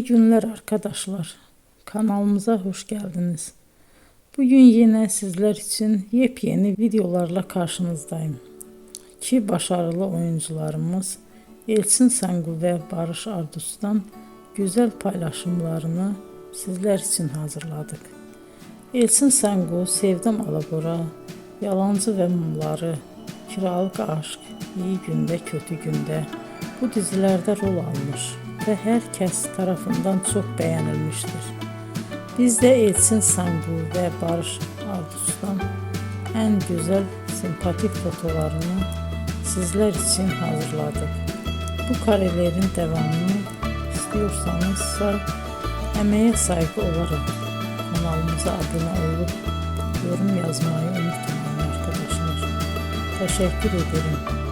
İyi günler arkadaşlar. Kanalımıza hoş geldiniz. Bugün yine sizler için yepyeni videolarla karşınızdayım. İki başarılı oyuncularımız Elçin Sangu ve Barış Ardus'tan güzel paylaşımlarını sizler için hazırladık. Elçin Sangu, Sevdim Alabora, Yalancı ve Mumları, Kiralık Aşk, İyi Günde Kötü Günde bu dizilerde rol almış ve herkes tarafından çok beğenilmiştir. Biz de Elçin Sangu ve Barış Ardus'tan en güzel sempatik fotolarını sizler için hazırladık. Bu karelerin devamını istiyorsanızsa emeğe saygı olarak kanalımıza abone olup yorum yazmayı unutmayın arkadaşlar. Teşekkür ederim.